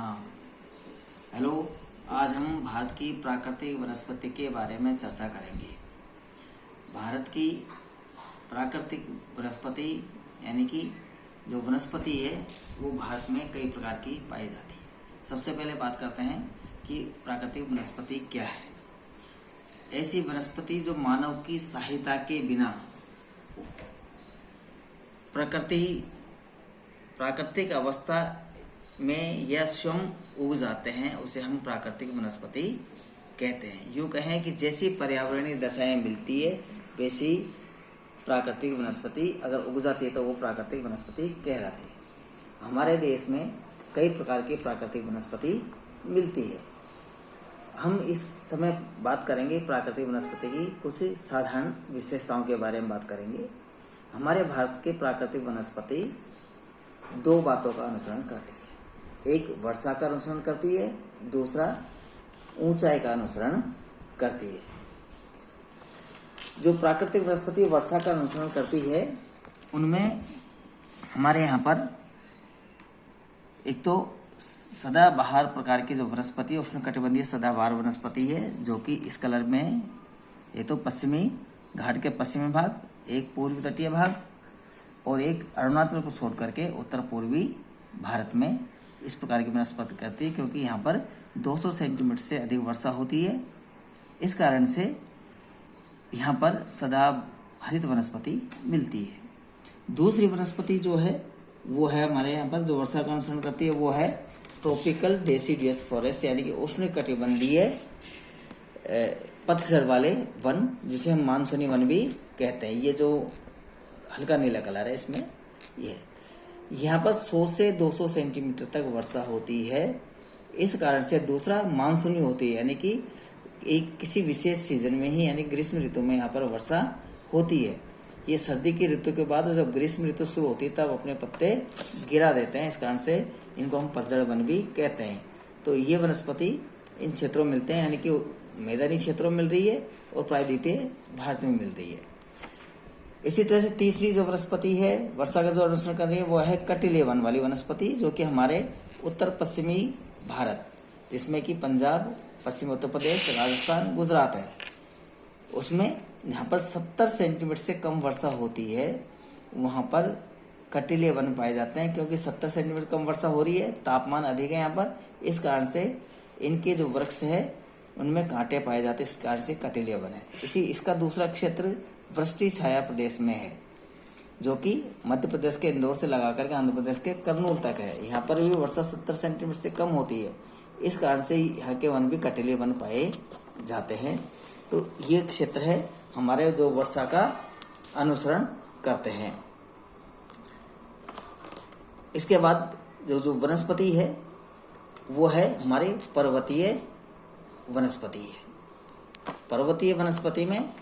हाँ, हेलो। आज हम भारत की प्राकृतिक वनस्पति के बारे में चर्चा करेंगे। भारत की प्राकृतिक वनस्पति यानी कि जो वनस्पति है वो भारत में कई प्रकार की पाई जाती है। सबसे पहले बात करते हैं कि प्राकृतिक वनस्पति क्या है। ऐसी वनस्पति जो मानव की सहायता के बिना प्राकृतिक अवस्था में या स्वयं उग जाते हैं, उसे हम प्राकृतिक वनस्पति कहते हैं। यूँ कहें कि जैसी पर्यावरणीय दशाएं मिलती है वैसी प्राकृतिक वनस्पति अगर उग जाती है तो वो प्राकृतिक वनस्पति कहलाती है। हमारे देश में कई प्रकार की प्राकृतिक वनस्पति मिलती है। हम इस समय बात करेंगे प्राकृतिक वनस्पति की कुछ साधारण विशेषताओं के बारे में बात करेंगे। हमारे भारत के प्राकृतिक वनस्पति दो बातों का अनुसरण करती है। एक वर्षा का अनुसरण करती है, दूसरा ऊंचाई का अनुसरण करती है। जो प्राकृतिक वनस्पति वर्षा का अनुसरण करती है उनमें हमारे यहाँ पर एक तो सदाबहार प्रकार की जो वनस्पति है उष्णकटिबंधीय सदाबहार वनस्पति है, जो कि इस कलर में है। ये तो पश्चिमी घाट के पश्चिमी भाग, एक पूर्वी तटीय भाग और एक अरुणाचल को छोड़ करके उत्तर पूर्वी भारत में इस प्रकार की वनस्पति करती है, क्योंकि यहाँ पर 200 सेंटीमीटर से अधिक वर्षा होती है। इस कारण से यहाँ पर सदाहरित वनस्पति मिलती है। दूसरी वनस्पति जो है वो है हमारे यहाँ पर जो वर्षा का अनुसरण करती है वो है ट्रॉपिकल डेसिडियस फॉरेस्ट, यानी कि उष्णकटिबंधीय पतझड़ वाले वन, जिसे हम मानसूनी वन भी कहते हैं। ये जो हल्का नीला कलर है इसमें ये यहाँ पर 100 से 200 सेंटीमीटर तक वर्षा होती है। इस कारण से दूसरा मानसूनी होती है, यानी कि एक किसी विशेष सीजन में ही, यानी ग्रीष्म ऋतु में यहाँ पर वर्षा होती है। ये सर्दी की ऋतु के बाद जब ग्रीष्म ऋतु शुरू होती है तब अपने पत्ते गिरा देते हैं। इस कारण से इनको हम पतझड़ वन भी कहते हैं। तो ये वनस्पति इन क्षेत्रों में मिलते हैं, यानी कि मैदानी क्षेत्रों में मिल रही है और प्रायद्वीपीय भारत में मिल रही है। इसी तरह से तीसरी जो वनस्पति है वर्षा का जो अनुसरण कर रही है वो है कटिले वन वाली वनस्पति, जो कि हमारे उत्तर पश्चिमी भारत, जिसमें कि पंजाब, पश्चिमी उत्तर प्रदेश, राजस्थान, गुजरात है, उसमें यहाँ पर 70 सेंटीमीटर से कम वर्षा होती है। वहाँ पर कटिले वन पाए जाते हैं, क्योंकि 70 सेंटीमीटर कम वर्षा हो रही है, तापमान अधिक है यहाँ पर। इस कारण से इनके जो वृक्ष है उनमें कांटे पाए जाते हैं, इस कारण से कटिले वन है। इसका दूसरा क्षेत्र वृष्टि छाया प्रदेश में है, जो कि मध्य प्रदेश के इंदौर से लगा करके आंध्र प्रदेश के कर्नूल तक है। यहाँ पर भी वर्षा 70 सेंटीमीटर से कम होती है। इस कारण से यहाँ के वन भी कटिले वन पाए जाते हैं। तो ये क्षेत्र है हमारे जो वर्षा का अनुसरण करते हैं। इसके बाद जो वनस्पति है वो है हमारी पर्वतीय वनस्पति है। पर्वतीय वनस्पति में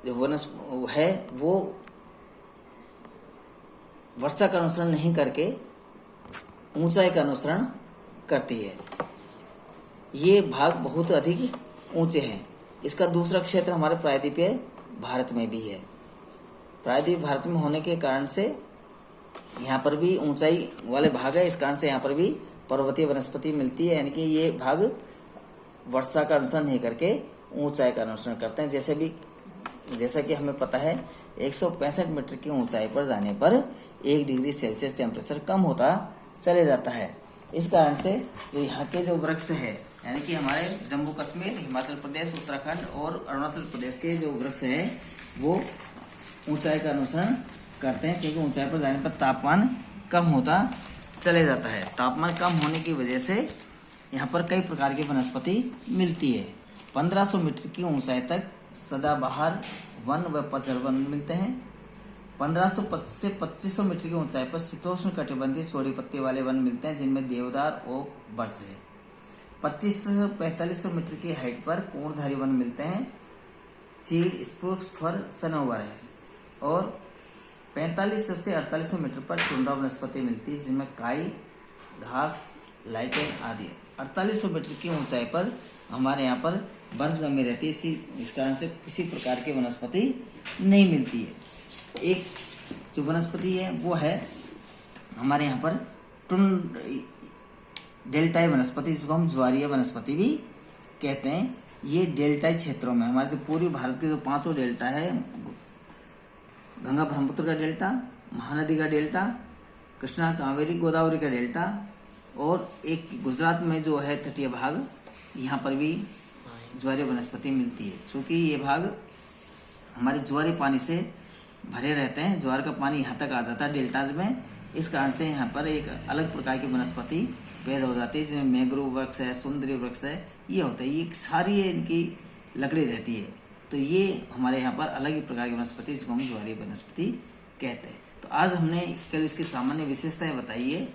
जो है वो वर्षा का अनुसरण नहीं करके ऊंचाई का अनुसरण करती है। ये भाग बहुत अधिक ऊंचे हैं। इसका दूसरा क्षेत्र हमारे प्रायद्वीपीय भारत में भी है। प्रायद्वीप भारत में होने के कारण से यहाँ पर भी ऊंचाई वाले भाग है, इस कारण से यहाँ पर भी पर्वतीय वनस्पति मिलती है, यानी कि ये भाग वर्षा का अनुसरण नहीं करके ऊंचाई का अनुसरण करते हैं। जैसा कि हमें पता है 165 मीटर की ऊंचाई पर जाने पर 1 डिग्री सेल्सियस टेम्परेचर कम होता चले जाता है। इस कारण से जो यहाँ के जो वृक्ष है, यानी कि हमारे जम्मू कश्मीर, हिमाचल प्रदेश, उत्तराखंड और अरुणाचल प्रदेश के जो वृक्ष हैं वो ऊंचाई का अनुसरण करते हैं, क्योंकि ऊंचाई पर जाने पर तापमान कम होता चले जाता है। तापमान कम होने की वजह से यहाँ पर कई प्रकार की वनस्पति मिलती है। 1500 मीटर की ऊंचाई तक सदाबहार वन व पतझड़ वन मिलते हैं। 1500 से 2500 मीटर की ऊंचाई पर शीतोष्ण कटिबंधीय चौड़ी पत्ती वाले वन मिलते हैं, जिनमें देवदार, ओक, बर्च है। 2500 से 4500 मीटर की हाइट पर कोणधारी वन मिलते हैं, चीड़, स्प्रूस, फर, सनोवर है। और 4500 से 4800 मीटर पर टुंड्रा वनस्पति मिलती है, जिनमें काई, घास, लाइकेन आदि। 4800 मीटर की ऊंचाई पर हमारे यहाँ पर बर्फ जमी रहती है, इस कारण से किसी प्रकार की वनस्पति नहीं मिलती है। एक जो वनस्पति है वो है हमारे यहाँ पर डेल्टाई वनस्पति, जिसको हम ज्वारीय वनस्पति भी कहते हैं। ये डेल्टाई क्षेत्रों में, हमारे जो पूरी भारत के जो 5 डेल्टा है, गंगा ब्रह्मपुत्र का डेल्टा, महानदी का डेल्टा, कृष्णा कावेरी गोदावरी का डेल्टा, और एक गुजरात में जो है तटीय भाग, यहाँ पर भी ज्वारीय वनस्पति मिलती है। क्योंकि ये भाग हमारे ज्वारीय पानी से भरे रहते हैं, ज्वार का पानी यहाँ तक आ जाता है डेल्टाज में, इस कारण से यहाँ पर एक अलग प्रकार की वनस्पति पैदा हो जाती है, जिसमें मैंग्रोव वृक्ष है, सुंदरी वृक्ष है, ये होता है, ये सारी इनकी लकड़ी रहती है। तो ये हमारे यहाँ पर अलग ही प्रकार की वनस्पति, जिसको हम ज्वारीय वनस्पति कहते हैं। तो आज हमने केवल इसकी सामान्य विशेषताएं बताई है,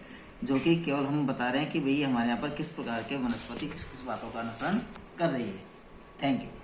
जो कि केवल हम बता रहे हैं कि भाई हमारे यहाँ पर किस प्रकार के वनस्पति किस किस बातों का अनुसरण कर रही है। Thank you.